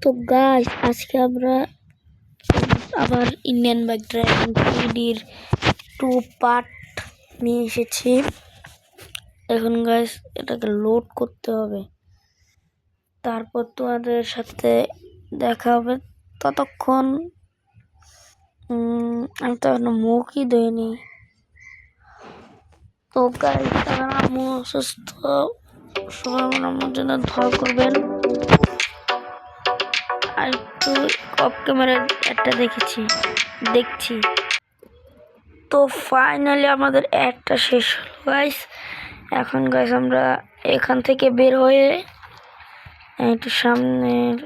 তো গাইস আজকে আমরা আবার ইন্ডিয়ান বাইক ড্রাইভিং 3Dর 2 পার্ট নিয়ে এসেছি। এখন গাইস এটাকে লোড করতে হবে, তারপর তোমাদের সাথে দেখা হবে। ততক্ষণ আমি তো এখনো মুখই ধুইনি। তো গাইস আমি অসুস্থ, সবাই আমার জন্য দোয়া করবেন। আর একটু অফ ক্যামেরা একটা দেখছি। তো ফাইনালি আমাদের একটা শেষ হলো গাইস। এখন গাইস আমরা এখান থেকে বের হয়ে একটু সামনের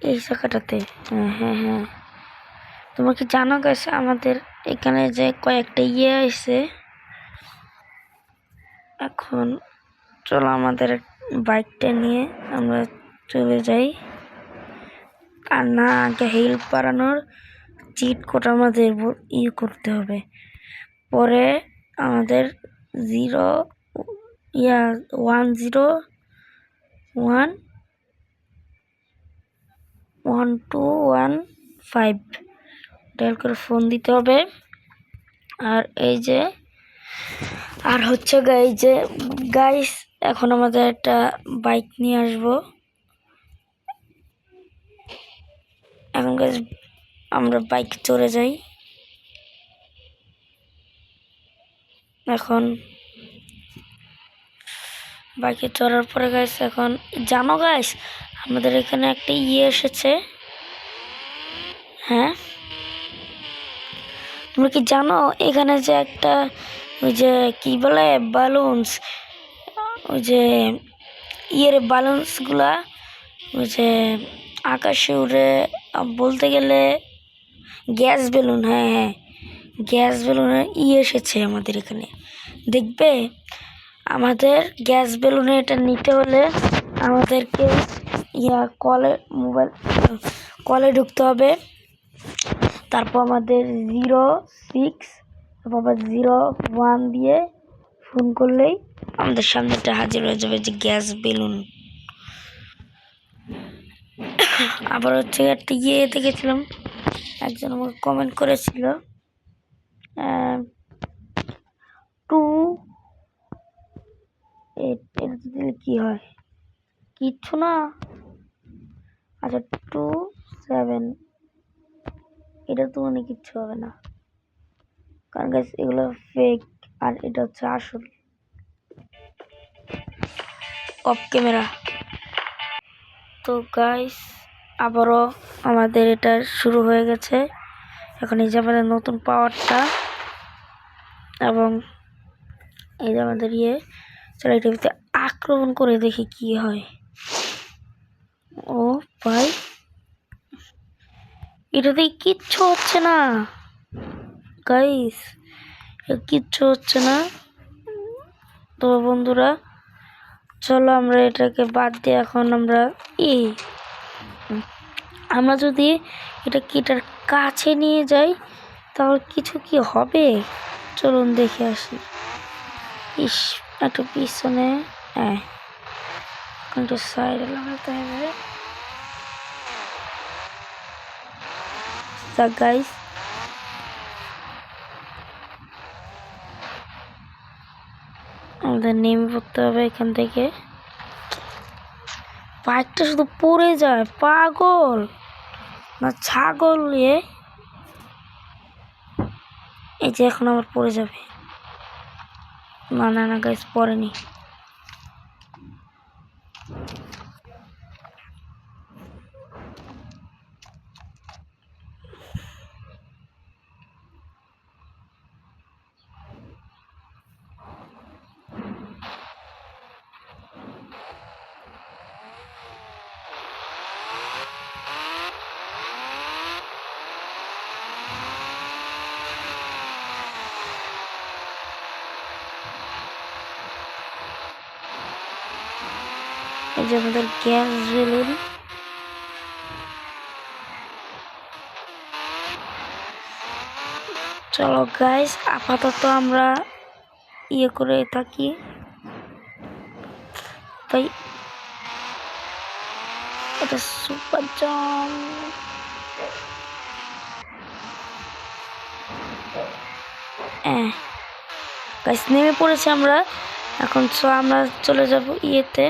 এই জায়গাটাতে হ্যাঁ তোমরা কি জানো গাইস আমাদের এখানে যে কয়েকটা আছে। এখন চলো আমাদের বাইকটা নিয়ে আমরা চলে যাই। আর না, আগে হেল্প বাড়ানোর চিট কোড আমাদের করতে হবে। পরে আমাদের 1011215 ডায়াল করে ফোন দিতে হবে। আর এই যে গাইস এখন আমাদের একটা বাইক নিয়ে আসবো। এখন গাইস আমরা বাইক চড়ে যাই। এখন বাইকে চড়ার পরে গাইস এখন জানো গাইস আমাদের এখানে একটা এসেছে। হ্যাঁ তোমরা কি জানো এখানে যে একটা ওই যে কি বলে বালুনস, ওই যে বালুনস গুলা ওই যে আকাশে উড়ে, বলতে গেলে গ্যাস বেলুন। হ্যাঁ গ্যাস বেলুনের এসেছে আমাদের এখানে। দেখবে আমাদের গ্যাস বেলুনে এটা নিতে হলে আমাদেরকে কলে ঢুকতে হবে। তারপর আমাদের 06 তারপর 01 দিয়ে ফোন করলেই আমাদের সামনে একটা হাজির হয়ে যাবে যে গ্যাস বেলুন। আবার হচ্ছে একটা দেখেছিলাম, একজন আমাকে কমেন্ট করেছিল 2 এটা দিলে কি হয়, কিচ্ছু না। আচ্ছা 27 এটা তো মানে কিচ্ছু হবে না, কারণ গাইস এগুলো ফেক আর এটা হচ্ছে আসল। Of camera. তো গাইস আবারও আমাদের এটা শুরু হয়ে গেছে। এখন এই যে আমাদের নতুন পাওয়ারটা, এবং এই যে আমাদের চলো এটার ভিতরে আক্রমণ করে দেখি কি হয়। ও ভাই এটাতে কিচ্ছু হচ্ছে না গাইস, কিচ্ছু হচ্ছে না। তো বন্ধুরা চলো আমরা এটাকে বাদ দিয়ে এখন আমরা যদি এটার কাছে নিয়ে যাই তাহলে কিছু কি হবে, চলুন দেখে আসি। একটু পিছনে একটু সাইডে লাগাতে হবে। গাইস আমাদের নেমে পড়তে হবে এখান থেকে। বাইকটা শুধু পড়ে যায়, পাগল না ছাগল। এই যে এখন আবার পড়ে যাবে। না গাইস পড়েনি। এই যে আমাদের গ্যাস বেলুন। চলো গাইস আপাতত আমরা করে থাকি, তাই এটা সুপার জাম। গাইস নেমে পড়েছি আমরা এখন। সো আমরা চলে যাব ইয়েতে।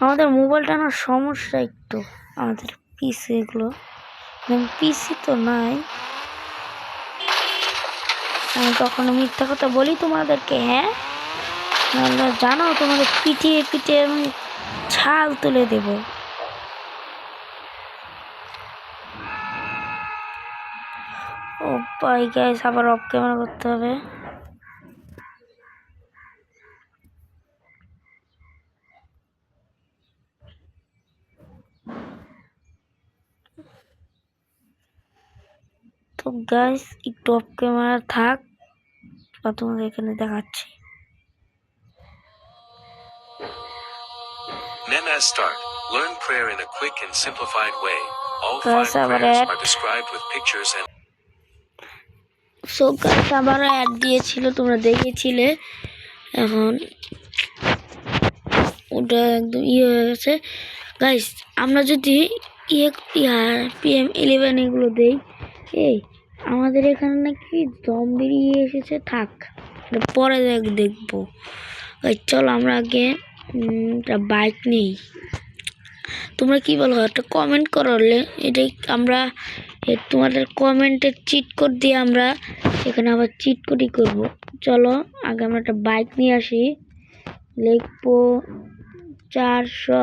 আমাদের মোবাইলটা না সমস্যা একটু, আমাদের পিসি এগুলো, পিসি তো নাই। আমি কখনো মিথ্যা কথা বলি তোমাদেরকে? হ্যাঁ, নাহলে জানো তোমাদের পিটিয়ে পিটিয়ে আমি ছাল তুলে দেব। ও ভাই গাইস, আবার অফ ক্যামেরা করতে হবে। তো গাইস একটু অফ ক্যামেরা থাক, বা তোমাদের এখানে দেখাচ্ছি। Namaz start. Learn prayer in a quick and simplified way. All Guys, 5 আবার prayers add. are described with pictures and so guys আবারও অ্যাড দিয়েছিল, তোমরা দেখেছিলে। এখন ওটা একদম হয়ে গেছে। গাইস আমরা যদি PM11 এগুলো দেই, আমাদের এখানে নাকি জম্বির এসেছে। থাক, পরে দেখবো। চলো আমরা আগে বাইক নেই। তোমরা কি বলো একটা কমেন্ট করলে, এটাই আমরা তোমাদের কমেন্টের চিট কোড দিয়ে আমরা এখানে আবার চিট কোডই করবো। চলো আগে আমরা একটা বাইক নিয়ে আসি। লিখবো 400,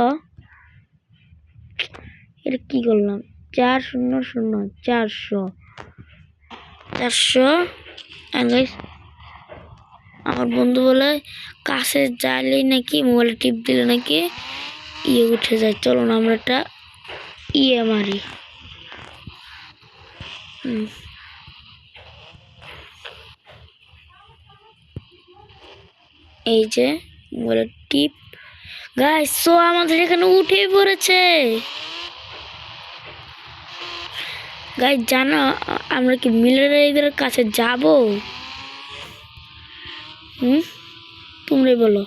এটা কি করলাম, 400 400 400। আমার বন্ধু বলে কাছে যাইলেই নাকি মোবাইলে টিপ দিলে নাকি উঠে যায়। চলো না আমরা একটা মারি। এই যে মোবাইলের টিপ। গাইস সো আমাদের এখানে উঠে পড়েছে। গাইস জানো আমরা কি মিলিটারিদের কাছে যাব? তোমরাই বলো।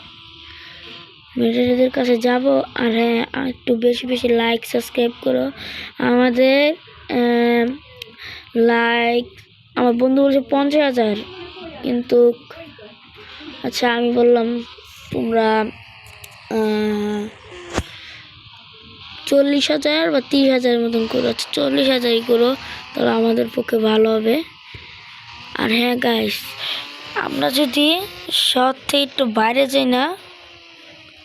মিলিটারিদের কাছে যাব। আর হ্যাঁ, একটু বেশি বেশি লাইক সাবস্ক্রাইব করো। আমাদের লাইক আমার বন্ধু বলছে 50,000, কিন্তু আচ্ছা আমি বললাম তোমরা 40,000 বা 30,000 মতন করো। আচ্ছা 40,000ই করো, তাহলে আমাদের পক্ষে ভালো হবে। আর হ্যাঁ গাইস, আমরা যদি শহর থেকে একটু বাইরে যাই না,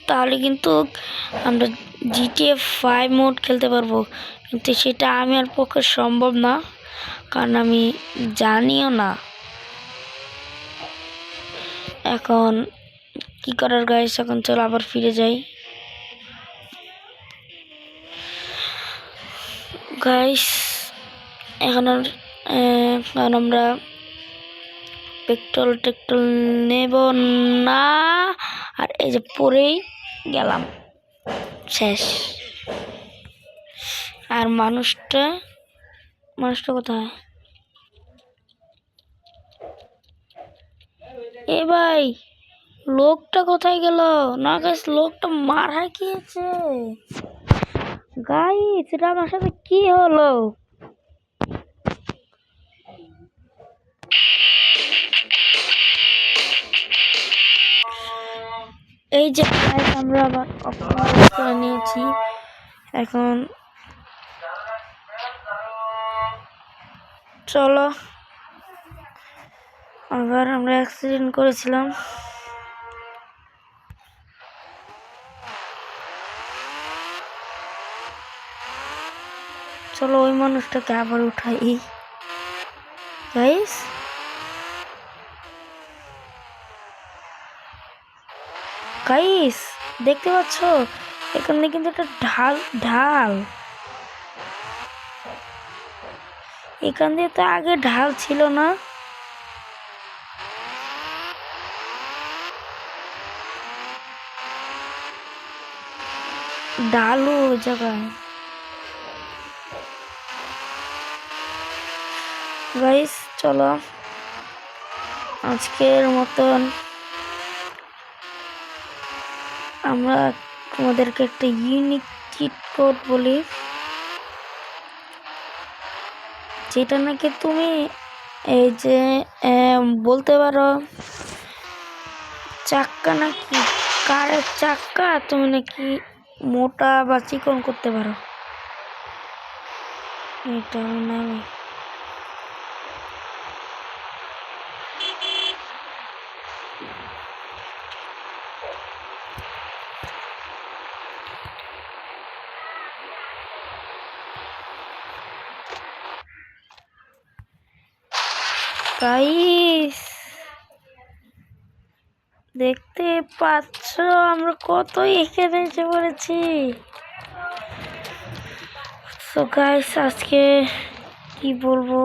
তাহলে কিন্তু আমরা GTA 5 মোড খেলতে পারবো। কিন্তু সেটা আমি আর পক্ষে সম্ভব না, কারণ আমি জানিও না এখন কি করার। গাইস এখন চলো আবার ফিরে যাই। গাইস এখন আমরা পেট্রোল নেব না। আর এই যে পরেই গেলাম, শেষ। আর মানুষটা কোথায়? এ ভাই, লোকটা কোথায় গেল? না গাইস, লোকটা মারা গিয়েছে। গাইস এটা আমার সাথে কি হলো? এই যে আমরা আবার করে নিয়েছি। এখন চলো, আবার আমরা অ্যাক্সিডেন্ট করেছিলাম। চলো ওই মানুষটাকে আবার উঠাই। গাইস দেখতে পাচ্ছ এখানে কিন্তু একটা ঢাল ঢাল এখান দিয়ে তো আগে ঢাল ছিল না। ঢালু জায়গায় গাইস, চলো আজকের মতন আমরা তোমাদেরকে একটা ইউনিক চিট কোড বলি, যেটা নাকি তুমি এই যে বলতে পারো চাক্কা নাকি কারের চাক্কা তুমি নাকি মোটা বা চিকন করতে পারো। এটা না গাইস, দেখতে পাচ্ছ আমরা কত এখানে এসে পড়েছি। তো গাইস আজকে কি বলবো,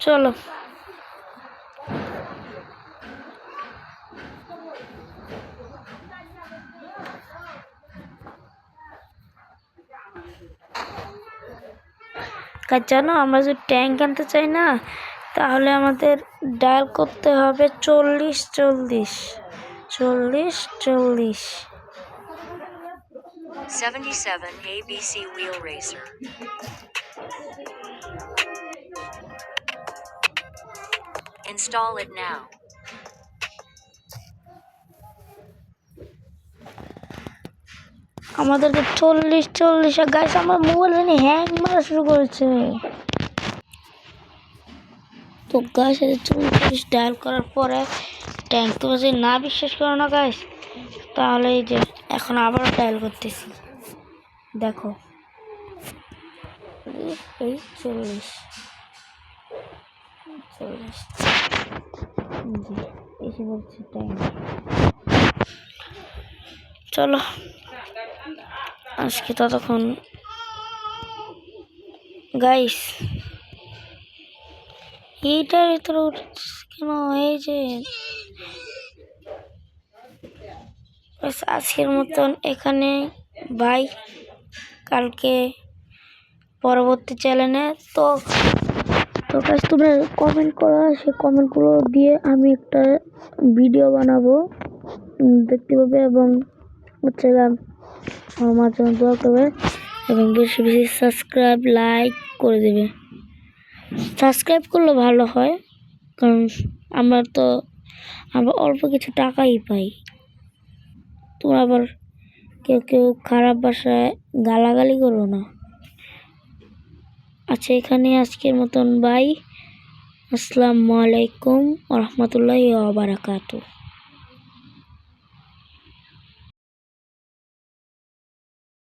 চলো জানো আমরা যদি ট্যাঙ্ক আনতে চাই না, তাহলে আমাদের ডায়াল করতে হবে 40 40 77 ABC Wheel Racer. Install it now. আমাদেরকে 40 গাইস আমার মোবাইল জানি হ্যাং মারা শুরু করেছে। তো গাইস 40 ডায়াল করার পরে ট্যাঙ্ক, তুমি যদি না বিশ্বাস করো না গাইস, তাহলে এই যে এখন আবারও ডায়াল করতেছি, দেখো এই 40 এসে বলছে ট্যাঙ্ক। চলো আজকে ততক্ষণ গাইস, এইটার ভিতরে কেন এই যে আজকের মতন এখানে বাই, কালকে পরবর্তী চ্যানেলে। তো গাইস তোমরা কমেন্ট করো, সেই কমেন্টগুলো দিয়ে আমি একটা ভিডিও বানাবো, দেখতে পাবে, এবং হচ্ছে আমার জন্য দোয়া করবে এবং বেশি বেশি সাবস্ক্রাইব লাইক করে দেবে। সাবস্ক্রাইব করলে ভালো হয়, কারণ আমরা অল্প কিছু টাকাই পাই। তোমরা আবার কেউ খারাপ ভাষায় গালাগালি করো না। আচ্ছা এখানে আজকের মতন বাই, আসসালামু আলাইকুম ওয়া রাহমাতুল্লাহি ওয়া বারাকাতুহু।